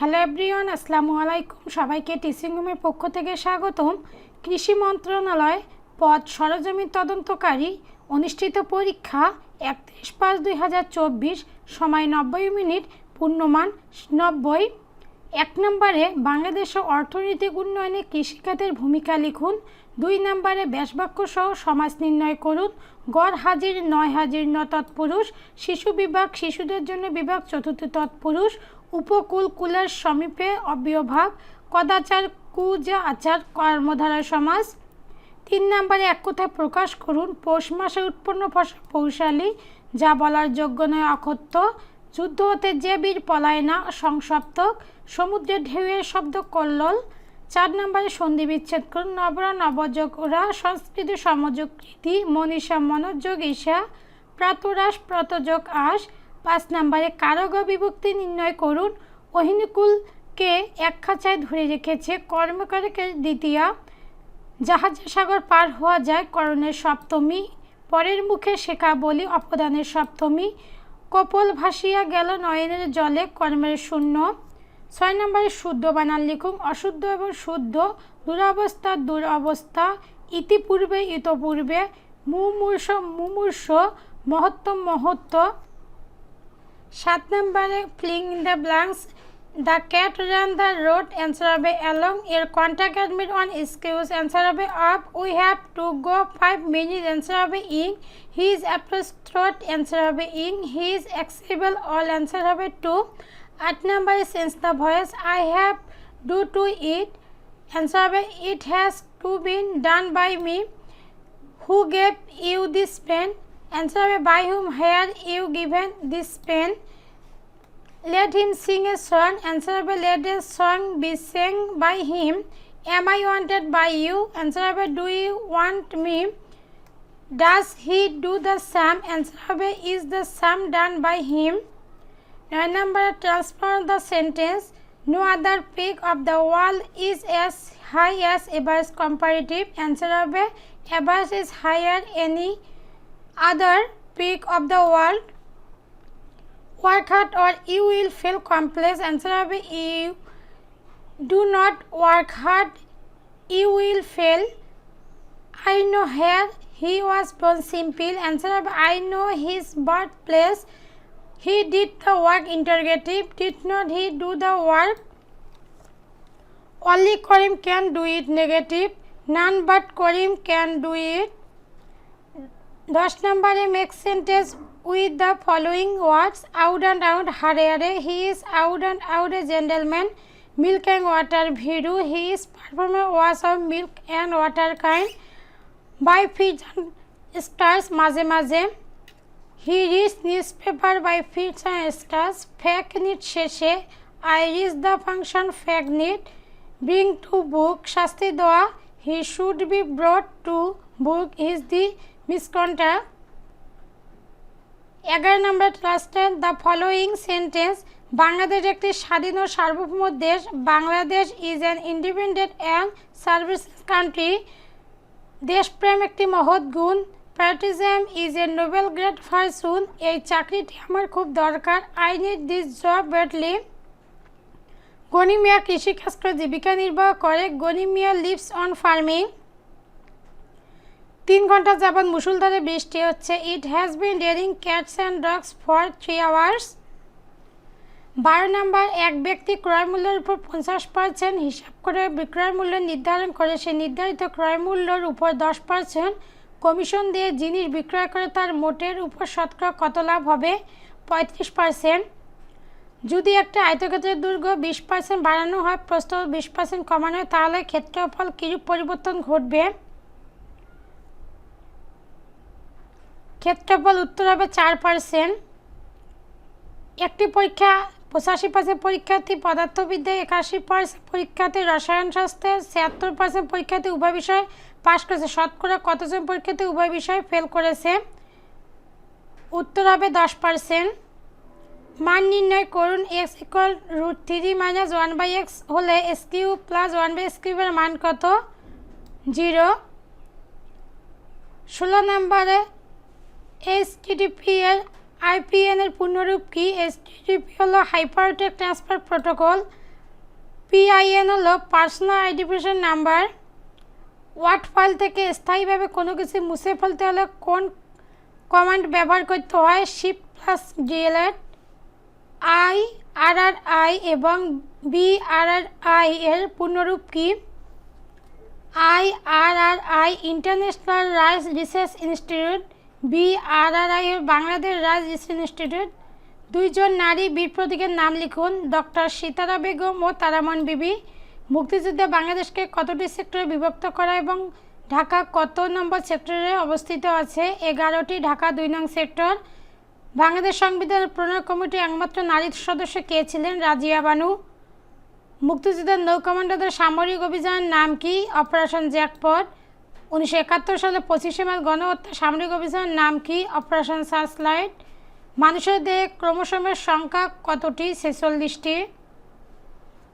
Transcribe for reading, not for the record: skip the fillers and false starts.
Hello everyone, আসসালামু আলাইকুম। সবাইকে টিচিং রুমের পক্ষ থেকে স্বাগতম। কৃষি মন্ত্রণালয় পদ সরজমিন তদন্তকারী অনুষ্ঠিত পরীক্ষা 31/5/2024, সময় 90 মিনিট, পূর্ণমান 90। 1 নম্বরে বাংলাদেশের অর্থনৈতিক উন্নয়নে কৃষিখাতের ভূমিকা লিখুন। 2 নম্বরে ব্যাসবাক্য সহ সমাজ নির্ণয় করুন। গড় হাজির 9 হাজির 9 তৎপুরুষ। শিশু বিভাগ শিশুদের জন্য বিভাগ চতুর্থ তৎপুরুষ। উপকূল কুলের সমীপে অব্যয়ভাব। কদাচার কুজা আচার কর্মধারা সমাজ। 3 নম্বরে এক কথায় প্রকাশ করুন। পৌষ মাসে উৎপন্ন ফসল পৌষালী, যা বলার যোগ্য নয় অকথ্য। যুদ্ধ হতে যে বীর পলায় না সংসপ্তক। সমুদ্রের ঢেউয়ের শব্দ কল্লোল। 4 নম্বরে সন্ধি বিচ্ছেদ করুন। নবরা নবযোগ ওরা, সংস্কৃতি সমযোগ কৃতি, মনীষা মনোযোগ ঈশা, প্রাতরাস প্রতযোগ আস। 5 নম্বরে কারক বিভক্তি নির্ণয় করুন। অহিনুকুলকে এক খাঁচায় ধরে রেখেছে কর্মকারকের দ্বিতীয়া। জাহাজে সাগর পার হওয়া যায় করণের সপ্তমী। পরের মুখে শেখা বলি অপদানের সপ্তমী। কপল ভাসিয়া গেল নয়নের জলে কর্মের শূন্য। 6 নম্বরে শুদ্ধ বানান লিখুন। অশুদ্ধ এবং শুদ্ধ, দুরবস্থা দুরবস্থা, ইতিপূর্বে ইতপূর্বে, মুমূর্ষ মুমূর্ষ, মহত্ব মহত্ব। 7 নম্বরে filling in the blanks. The cat ran the road, answer হবে along. Your contact admit on excuse, answer হবে up. We have to go 5 minutes, answer হবে in. He is approached, answer হবে in. He is accessible, all, answer হবে to. 8 নম্বরে sense the voice. I have do to it, answer হবে it has to been done by me. Who gave you this pen, answer হবে by whom here you given this pen. Let him sing a song, answer হবে let a song be sang by him. Am I wanted by you, answer হবে do you want me. Does he do the sum, answer হবে is the sum done by him. 9 number transform the sentence. No other peak of the wall is as high as Everest comparative, answer হবে Everest is higher any other peak of the world. Work hard or you will fail complex, answer হবে you do not work hard you will fail. I know here he was born simple, answer হবে I know his birthplace. He did the work interrogative, did not he do the work. Only Karim can do it negative, none but Karim can do it. 10 নম্বরে make sentence with the following words. Out and out hare hare, he is out and out a gentleman. Milk and water bhiru, he is performer wash of milk and water kind. By fish and stars maze maze, he reads newspaper by fish and stars. Fake need sheshe, I reach the function fake need. Bring to book shasti doa, he should be brought to book is the misconduct. 11 নম্বর লাস্টে the following sentence. Bangladesh একটি স্বাধীন ও সার্বভৌম দেশ। Bangladesh is an independent and service country. দেশপ্রেম একটি মহৎ গুণ। Patriotism is a noble great fortune. এই চাকরিটি আমার খুব দরকার। I need this job badly. Goni Mia কৃষিকাজ করে জীবিকা নির্বাহ করে। Goni Mia lives on farming. 3 ঘন্টা যাবৎ মুষলধারে বৃষ্টি হচ্ছে। It has been raining cats and dogs for 3 hours। 12 নম্বর এক ব্যক্তি ক্রয় মূল্যের উপর 50% হিসাব করে বিক্রয় মূল্য নির্ধারণ করে। সে নির্ধারিত ক্রয় মূল্যের উপর 10% কমিশন দিয়ে জিনিস বিক্রয় করে। তার মোটের উপর শতকরা কত লাভ হবে? 35%। যদি একটা আয়তক্ষেত্রের দৈর্ঘ্য 20% বাড়ানো হয়, প্রস্থ 20% কমানো হয়, তাহলে ক্ষেত্রফল কিরূপ পরিবর্তন ঘটবে? ক্ষেত্রফল উত্তর হবে 4%। একটি পরীক্ষা 85% পরীক্ষার্থী পদার্থবিদ্যায়, 81% পরীক্ষার্থী রসায়ন শাস্ত্রে, 76% পরীক্ষার্থী উভয় বিষয় পাশ করেছে। শতকরা কতজন পরীক্ষার্থী উভয় বিষয় ফেল করেছে? উত্তর হবে 10%। মান নির্ণয় করুন। x = √3 - 1/x হলে x³ + 1/x³ এর মান কত? 0। 16 নম্বরে HTTP এর IPN এর পূর্ণরূপ কি? HTTP হলো হাইপারটেক্সট ট্রান্সফার প্রোটোকল। PIN হলো personal identification number. Word file থেকে স্থায়ীভাবে কোনো কিছু মুছে ফেলতে হলে কোন কমান্ড ব্যবহার করতে হয়? Shift+delete। IRRI এবং BRRI এর পূর্ণরূপ কি? IRRI international rice research institute, BRRI Bangladesh rice research institute. দুইজন নারী বীর প্রতীকের নাম লিখুন। ডক্টর সিতারা বেগম ও তারামন বিবি। মুক্তিযুদ্ধে বাংলাদেশকে কতটি সেক্টরে বিভক্ত করা এবং ঢাকা কত নম্বর সেক্টরে অবস্থিত আছে? 11টি। ঢাকা 2 নং সেক্টর। বাংলাদেশ সংবিধান প্রণয়ন কমিটির একমাত্র নারী সদস্য কে ছিলেন? রাজিয়া বানু। মুক্তিযুদ্ধের নৌ কমান্ডারদের সামরিক অভিযানের নাম কি? Operation jackpot. 1971 সালে 25শে মার্চ গণহত্যা সামরিক অভিযানের নাম কি? Operation searchlight. মানুষের দেহে ক্রোমোসোমের সংখ্যা কতটি? 46টি।